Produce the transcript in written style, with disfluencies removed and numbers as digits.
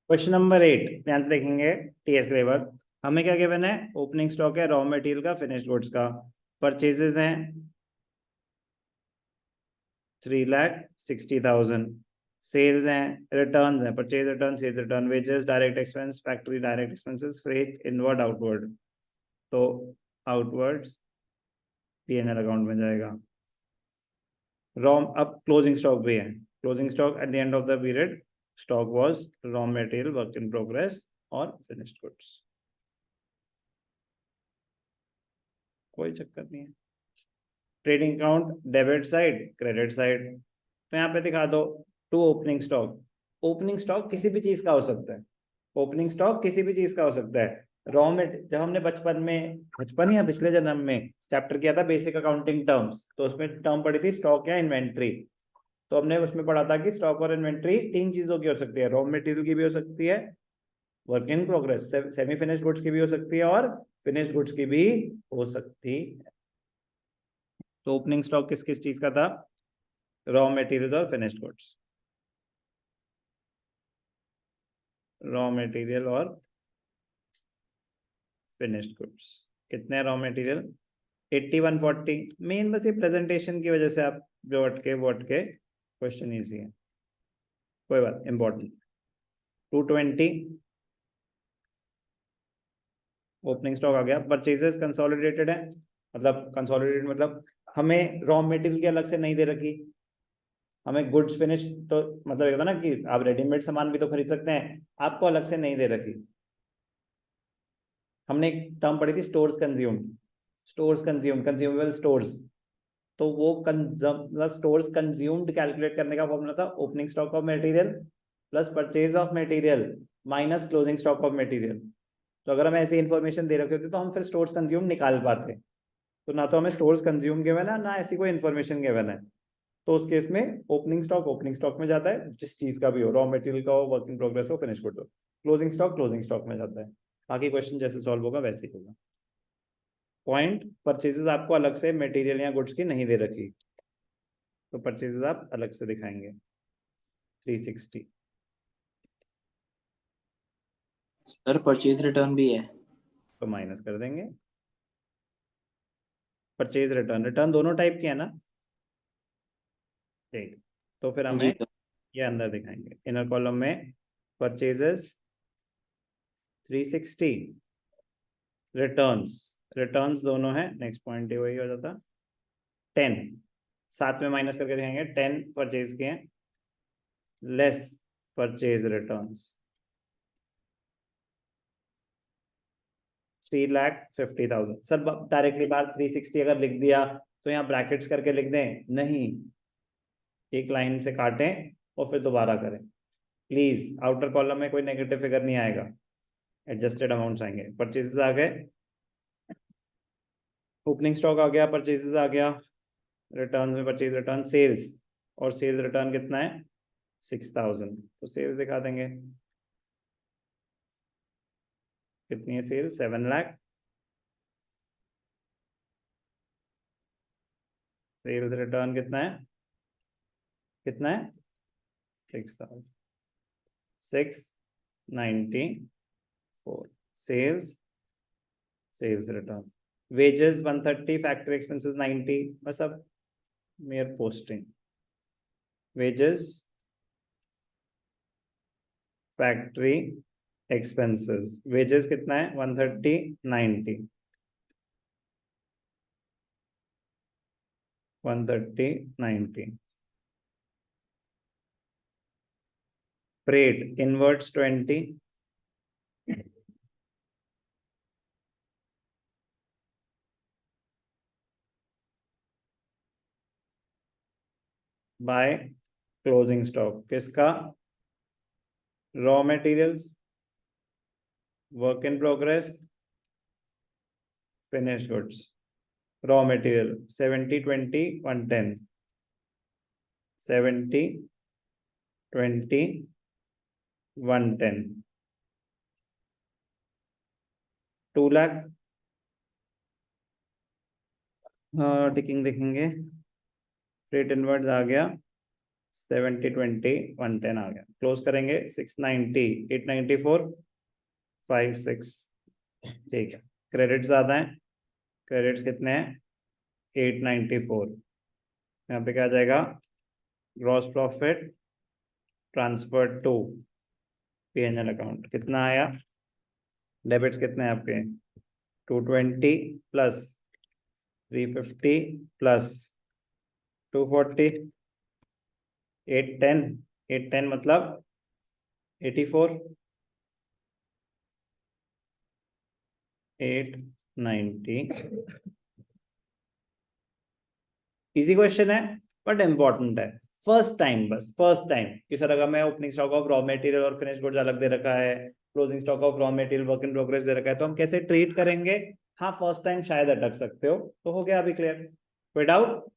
Question number 8 ध्यान से देखेंगे। टीएस ग्रेवर हमें क्या गिवन है? ओपनिंग स्टॉक है रॉ मटेरियल का, फिनिश्ड गुड्स का। परचेजेस हैं 3,60,000। सेल्स हैं, रिटर्न्स हैं, purchase return, sales return, wages, direct expense, factory direct expenses, freight, inward, outward. तो आउटवर्ड्स पीएनएल अकाउंट में जाएगा। रॉ अब क्लोजिंग स्टॉक भी है। Closing stock at the end of the period stock was raw material, work in progress और finished goods. कोई चक्कर नहीं है। Trading account debit side, credit side. तो यहाँ पे दिखा दो to opening stock. Opening stock किसी भी चीज का हो सकता है। ओपनिंग स्टॉक किसी भी चीज का हो सकता है। रॉ मेट जब हमने बचपन या पिछले जन्म में चैप्टर किया था बेसिक अकाउंटिंग टर्म्स, तो उसमें टर्म पढ़ी थी स्टॉक या इन्वेंट्री। तो हमने उसमें पढ़ा था कि स्टॉक और इन्वेंट्री तीन चीजों की हो सकती है। रॉ मटेरियल की भी हो सकती है, work in progress semi finished goods की भी हो सकती है, और फिनिश्ड गुड्स की भी हो सकती है। तो ओपनिंग स्टॉक किस किस चीज का था? रॉ मटेरियल और फिनिश्ड गुड्स। रॉ मटेरियल और फिनिश्ड गुड्स कितने? Raw material 8140। मेन बस ये प्रेजेंटेशन की वजह से आप जो अटके वो अटके, क्वेश्चन इजी है, कोई बात इंपॉर्टेंट। 220 ओपनिंग स्टॉक आ गया। परचेजेस कंसोलिडेटेड है, मतलब कंसोलिडेटेड मतलब हमें रॉ मटेरियल की अलग से नहीं दे रखी, हमें गुड्स फिनिश तो मतलब ये होता ना कि आप रेडीमेड सामान भी तो खरीद सकते हैं, आपको अलग से नहीं दे रखी। हमने एक टर्म पढ़ी थी stores consumed. Stores consumed, consumable stores. तो वो मतलब स्टोर्स कंज्यूम्ड कैलकुलेट करने का फॉर्मूला था opening stock of material plus purchase of material minus closing stock of material. तो अगर हमें ऐसी इन्फॉर्मेशन दे रखी होती तो हम फिर स्टोर्स कंज्यूम निकाल पाते। तो ना तो हमें स्टोर्स कंज्यूम गिवन है, ना ऐसी कोई इन्फॉर्मेशन गिवन है। तो उस केस में ओपनिंग स्टॉक में जाता है, जिस चीज का भी हो, रॉ मटेरियल का हो, वर्क इन प्रोग्रेस हो, फिनिश गुड हो। क्लोजिंग स्टॉक में जाता है। बाकी क्वेश्चन जैसे सॉल्व होगा वैसे ही होगा। पॉइंट, परचेजेस आपको अलग से मटेरियल या गुड्स की नहीं दे रखी, तो परचेजेस आप अलग से दिखाएंगे 360। सर परचेज रिटर्न भी है तो माइनस कर देंगे। परचेज रिटर्न, रिटर्न दोनों टाइप के है ना। ठीक, तो फिर जी हमें सर। ये अंदर दिखाएंगे इनर कॉलम में। परचेजेस 360, रिटर्न्स, रिटर्न्स दोनों है, नेक्स्ट पॉइंट वही हो जाता। 10 साथ में माइनस करके दिखाएंगे, 10 परचेज के हैं less purchase returns 3,50,000। Sir directly बात 360 अगर लिख दिया तो यहाँ ब्रैकेट्स करके लिख दें? नहीं, एक लाइन से काटें और फिर दोबारा करें प्लीज। आउटर कॉलम में कोई नेगेटिव फिगर नहीं आएगा, एडजस्टेड अमाउंट्स आएंगे। परचेजेस आ गए, ओपनिंग स्टॉक आ गया, परचेजेस आ गया, रिटर्न में परचेज रिटर्न, सेल्स, और सेल्स रिटर्न कितना है? 6,000। तो सेल्स दिखा देंगे कितनी है सेल? 7 लाख। सेल्स रिटर्न कितना है? कितना है? 6,000, 694। Sales, sales return, wages 130, factory expenses 90, बस अब मेयर posting. Wages, factory expenses, wages कितना है? 130, 90, 130, 90। freight inwards 20, by closing stock किसका? Raw materials, work in progress, finished goods. Raw material 70, 20, 110, 70, 20, 110, 2 lakh. Ticking देखेंगे, फ्रेट इनवर्ड्स आ गया 70 20 110 आ गया, क्लोज करेंगे 690 894 56, ठीक है। क्रेडिट ज्यादा है, क्रेडिट्स कितने हैं 894, यहाँ पे क्या आ जाएगा gross profit transfer to PNL account कितना आया, डेबिट्स कितने हैं आपके 220 प्लस 350 प्लस 240 810 810 मतलब 84 890। इजी क्वेश्चन है बट इम्पोर्टेंट है। फर्स्ट टाइम, बस फर्स्ट टाइम कि सर अगर मैं opening stock of raw material और फिनिश गुड्स अलग दे रखा है, closing stock of raw material work in progress दे रखा है, तो हम कैसे ट्रीट करेंगे। हाँ फर्स्ट टाइम शायद अटक सकते हो, तो हो गया अभी क्लियर। कोई डाउट?